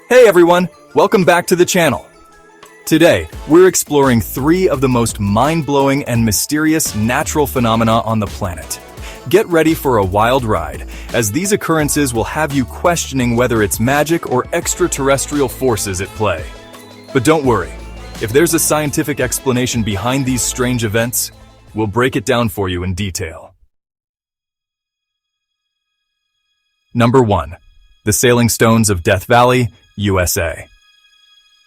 Hey everyone, welcome back to the channel. Today, we're exploring 3 of the most mind-blowing and mysterious natural phenomena on the planet. Get ready for a wild ride, as these occurrences will have you questioning whether it's magic or extraterrestrial forces at play. But don't worry, if there's a scientific explanation behind these strange events, we'll break it down for you in detail. Number 1. The Sailing Stones of Death Valley, USA.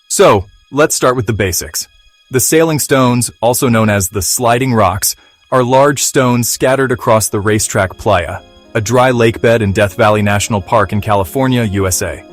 So, let's start with the basics. The sailing stones, also known as the sliding rocks, are large stones scattered across the racetrack playa, a dry lakebed in Death Valley National Park in California, USA.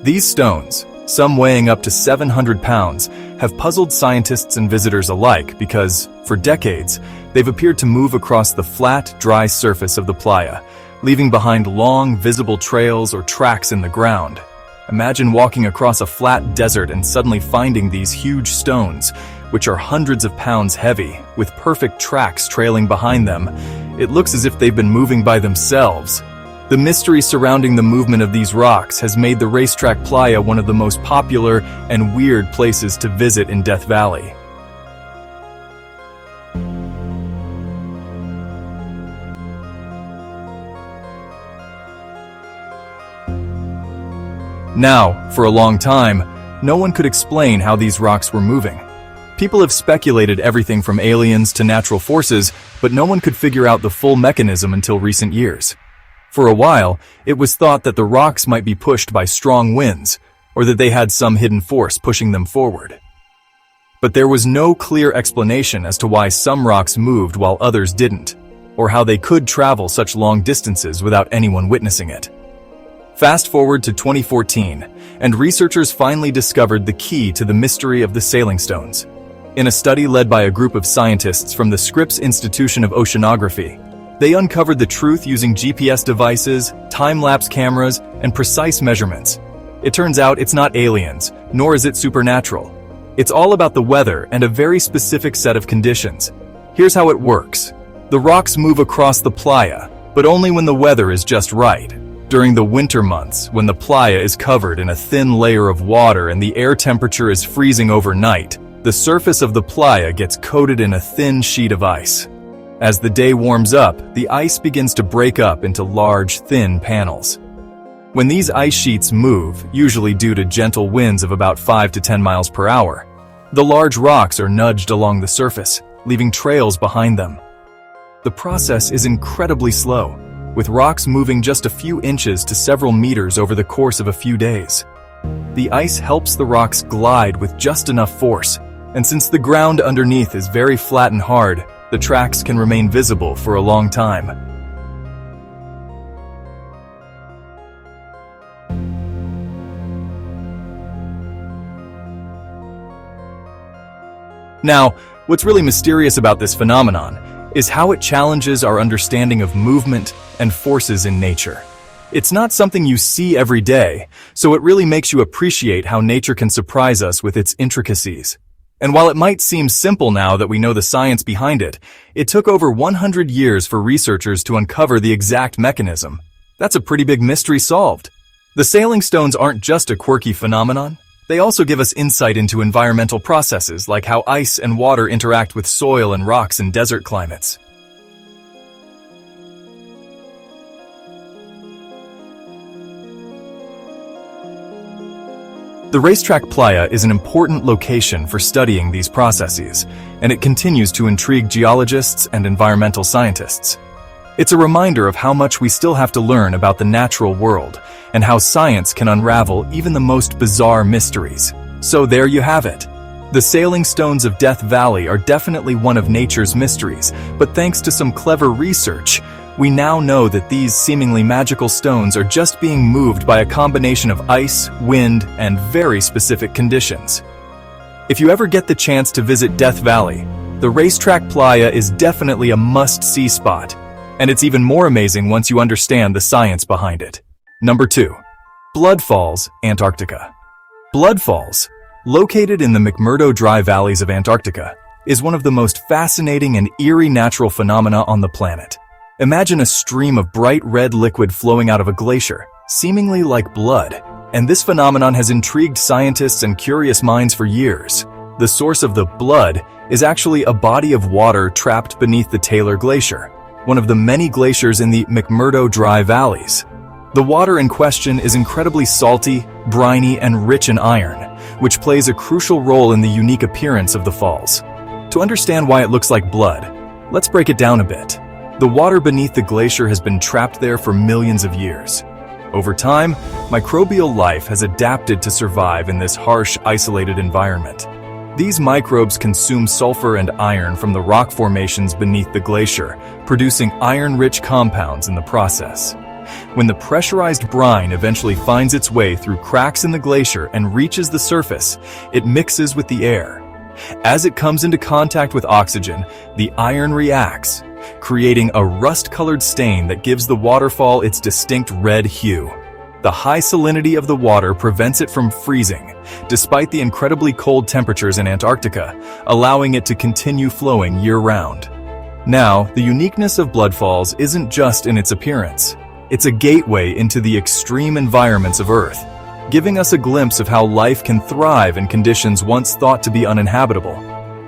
These stones, some weighing up to 700 pounds, have puzzled scientists and visitors alike because, for decades, they've appeared to move across the flat, dry surface of the playa, leaving behind long, visible trails or tracks in the ground. Imagine walking across a flat desert and suddenly finding these huge stones, which are hundreds of pounds heavy, with perfect tracks trailing behind them. It looks as if they've been moving by themselves. The mystery surrounding the movement of these rocks has made the racetrack playa one of the most popular and weird places to visit in Death Valley. Now, for a long time, no one could explain how these rocks were moving. People have speculated everything from aliens to natural forces, but no one could figure out the full mechanism until recent years. For a while, it was thought that the rocks might be pushed by strong winds, or that they had some hidden force pushing them forward. But there was no clear explanation as to why some rocks moved while others didn't, or how they could travel such long distances without anyone witnessing it. Fast forward to 2014, and researchers finally discovered the key to the mystery of the sailing stones. In a study led by a group of scientists from the Scripps Institution of Oceanography, they uncovered the truth using GPS devices, time-lapse cameras, and precise measurements. It turns out it's not aliens, nor is it supernatural. It's all about the weather and a very specific set of conditions. Here's how it works. The rocks move across the playa, but only when the weather is just right. During the winter months, when the playa is covered in a thin layer of water and the air temperature is freezing overnight, the surface of the playa gets coated in a thin sheet of ice. As the day warms up, the ice begins to break up into large, thin panels. When these ice sheets move, usually due to gentle winds of about 5 to 10 miles per hour, the large rocks are nudged along the surface, leaving trails behind them. The process is incredibly slow, with rocks moving just a few inches to several meters over the course of a few days. The ice helps the rocks glide with just enough force, and since the ground underneath is very flat and hard, the tracks can remain visible for a long time. Now, what's really mysterious about this phenomenon is how it challenges our understanding of movement and forces in nature. It's not something you see every day, so it really makes you appreciate how nature can surprise us with its intricacies. And while it might seem simple now that we know the science behind it, it took over 100 years for researchers to uncover the exact mechanism. That's a pretty big mystery solved. The sailing stones aren't just a quirky phenomenon. They also give us insight into environmental processes like how ice and water interact with soil and rocks in desert climates. The racetrack playa is an important location for studying these processes, and it continues to intrigue geologists and environmental scientists. It's a reminder of how much we still have to learn about the natural world, and how science can unravel even the most bizarre mysteries. So there you have it. The sailing stones of Death Valley are definitely one of nature's mysteries, but thanks to some clever research, we now know that these seemingly magical stones are just being moved by a combination of ice, wind, and very specific conditions. If you ever get the chance to visit Death Valley, the racetrack playa is definitely a must-see spot, and it's even more amazing once you understand the science behind it. Number 2. Blood Falls, Antarctica. Blood Falls, located in the McMurdo Dry Valleys of Antarctica, is one of the most fascinating and eerie natural phenomena on the planet. Imagine a stream of bright red liquid flowing out of a glacier, seemingly like blood, And this phenomenon has intrigued scientists and curious minds for years. The source of the blood is actually a body of water trapped beneath the Taylor Glacier, one of the many glaciers in the McMurdo Dry Valleys. The water in question is incredibly salty, briny, and rich in iron, which plays a crucial role in the unique appearance of the falls. To understand why it looks like blood, let's break it down a bit. The water beneath the glacier has been trapped there for millions of years. Over time, microbial life has adapted to survive in this harsh, isolated environment. These microbes consume sulfur and iron from the rock formations beneath the glacier, producing iron-rich compounds in the process. When the pressurized brine eventually finds its way through cracks in the glacier and reaches the surface, it mixes with the air. As it comes into contact with oxygen, the iron reacts, creating a rust-colored stain that gives the waterfall its distinct red hue. The high salinity of the water prevents it from freezing, despite the incredibly cold temperatures in Antarctica, allowing it to continue flowing year-round. Now, the uniqueness of bloodfalls isn't just in its appearance. It's a gateway into the extreme environments of Earth, giving us a glimpse of how life can thrive in conditions once thought to be uninhabitable.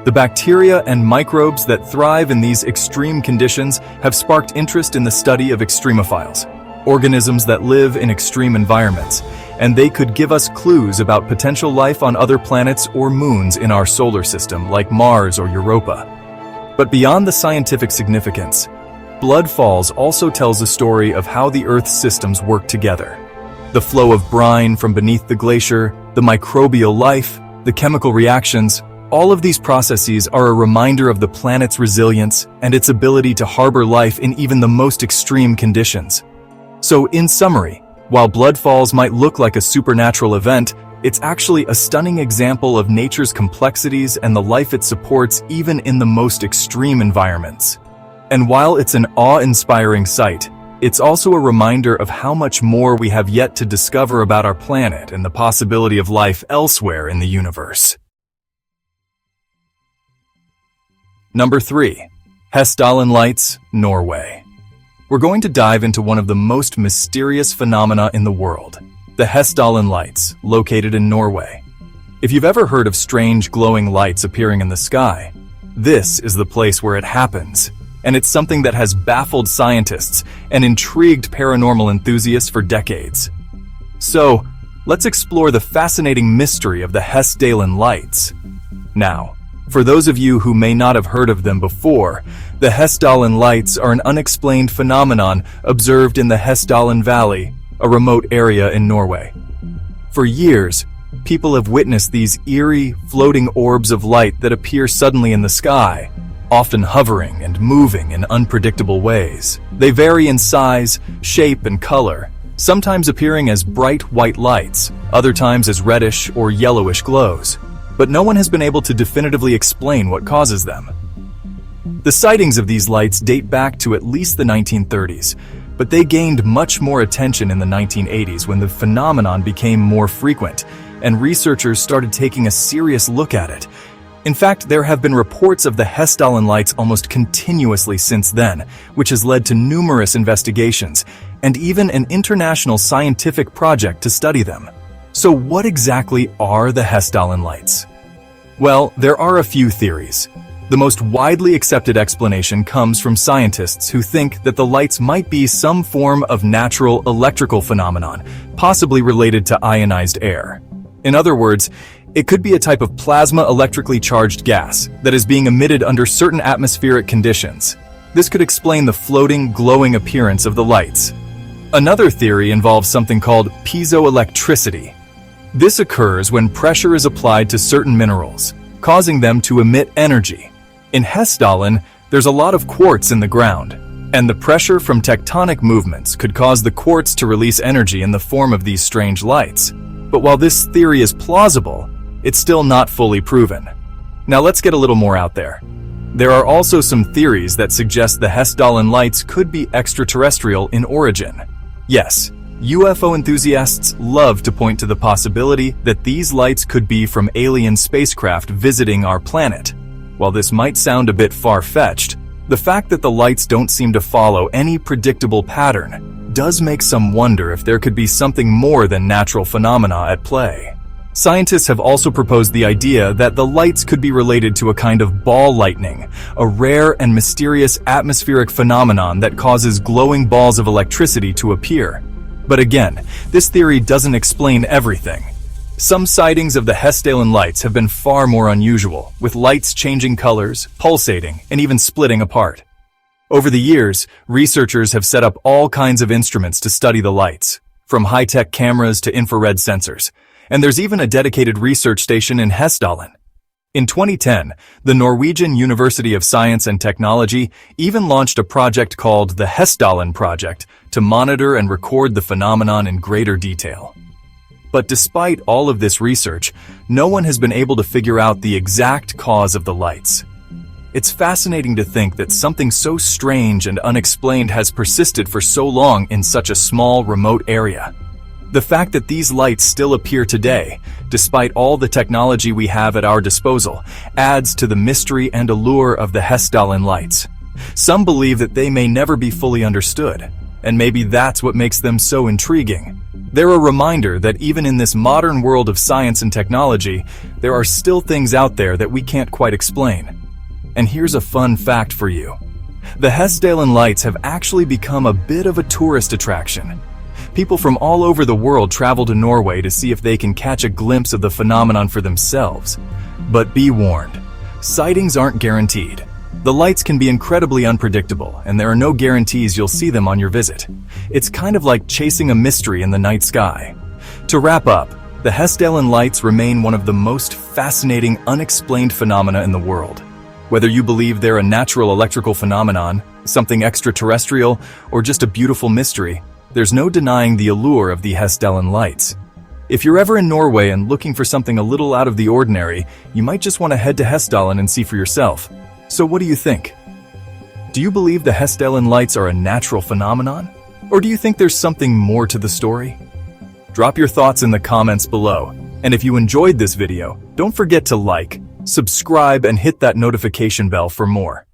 The bacteria and microbes that thrive in these extreme conditions have sparked interest in the study of extremophiles, organisms that live in extreme environments, and they could give us clues about potential life on other planets or moons in our solar system, like Mars or Europa. But beyond the scientific significance, bloodfalls also tells a story of how the Earth's systems work together. The flow of brine from beneath the glacier, the microbial life, the chemical reactions, all of these processes are a reminder of the planet's resilience and its ability to harbor life in even the most extreme conditions. So, in summary, while bloodfalls might look like a supernatural event, it's actually a stunning example of nature's complexities and the life it supports even in the most extreme environments. And while it's an awe-inspiring sight, it's also a reminder of how much more we have yet to discover about our planet and the possibility of life elsewhere in the universe. Number 3. Hessdalen Lights, Norway. We're going to dive into one of the most mysterious phenomena in the world, the Hessdalen Lights, located in Norway. If you've ever heard of strange glowing lights appearing in the sky, this is the place where it happens, and it's something that has baffled scientists and intrigued paranormal enthusiasts for decades. So, let's explore the fascinating mystery of the Hessdalen Lights. Now, for those of you who may not have heard of them before, the Hessdalen Lights are an unexplained phenomenon observed in the Hessdalen Valley, a remote area in Norway. For years, people have witnessed these eerie, floating orbs of light that appear suddenly in the sky, often hovering and moving in unpredictable ways. They vary in size, shape, and color, sometimes appearing as bright white lights, other times as reddish or yellowish glows. But no one has been able to definitively explain what causes them. The sightings of these lights date back to at least the 1930s, but they gained much more attention in the 1980s when the phenomenon became more frequent, and researchers started taking a serious look at it. In fact, there have been reports of the Hessdalen Lights almost continuously since then, which has led to numerous investigations, and even an international scientific project to study them. So what exactly are the Hessdalen Lights? Well, there are a few theories. The most widely accepted explanation comes from scientists who think that the lights might be some form of natural electrical phenomenon, possibly related to ionized air. In other words, it could be a type of plasma electrically charged gas that is being emitted under certain atmospheric conditions. This could explain the floating, glowing appearance of the lights. Another theory involves something called piezoelectricity. This occurs when pressure is applied to certain minerals, causing them to emit energy. In Hessdalen, there's a lot of quartz in the ground, and the pressure from tectonic movements could cause the quartz to release energy in the form of these strange lights. But while this theory is plausible, it's still not fully proven. Now let's get a little more out there. There are also some theories that suggest the Hessdalen Lights could be extraterrestrial in origin. Yes, UFO enthusiasts love to point to the possibility that these lights could be from alien spacecraft visiting our planet. While this might sound a bit far-fetched, the fact that the lights don't seem to follow any predictable pattern does make some wonder if there could be something more than natural phenomena at play. Scientists have also proposed the idea that the lights could be related to a kind of ball lightning, a rare and mysterious atmospheric phenomenon that causes glowing balls of electricity to appear. But again, this theory doesn't explain everything. Some sightings of the Hessdalen Lights have been far more unusual, with lights changing colors, pulsating, and even splitting apart. Over the years, researchers have set up all kinds of instruments to study the lights, from high-tech cameras to infrared sensors. And there's even a dedicated research station in Hessdalen. In 2010, the Norwegian University of Science and Technology even launched a project called the Hessdalen Project to monitor and record the phenomenon in greater detail. But despite all of this research, no one has been able to figure out the exact cause of the lights. It's fascinating to think that something so strange and unexplained has persisted for so long in such a small, remote area. The fact that these lights still appear today, despite all the technology we have at our disposal, adds to the mystery and allure of the Hessdalen Lights. Some believe that they may never be fully understood, and maybe that's what makes them so intriguing. They're a reminder that even in this modern world of science and technology, there are still things out there that we can't quite explain. And here's a fun fact for you. The Hessdalen Lights have actually become a bit of a tourist attraction. People from all over the world travel to Norway to see if they can catch a glimpse of the phenomenon for themselves. But be warned, sightings aren't guaranteed. The lights can be incredibly unpredictable, and there are no guarantees you'll see them on your visit. It's kind of like chasing a mystery in the night sky. To wrap up, the Hessdalen Lights remain one of the most fascinating, unexplained phenomena in the world. Whether you believe they're a natural electrical phenomenon, something extraterrestrial, or just a beautiful mystery, there's no denying the allure of the Hessdalen Lights. If you're ever in Norway and looking for something a little out of the ordinary, you might just want to head to Hessdalen and see for yourself. So what do you think? Do you believe the Hessdalen Lights are a natural phenomenon? Or do you think there's something more to the story? Drop your thoughts in the comments below. And if you enjoyed this video, don't forget to like, subscribe, and hit that notification bell for more.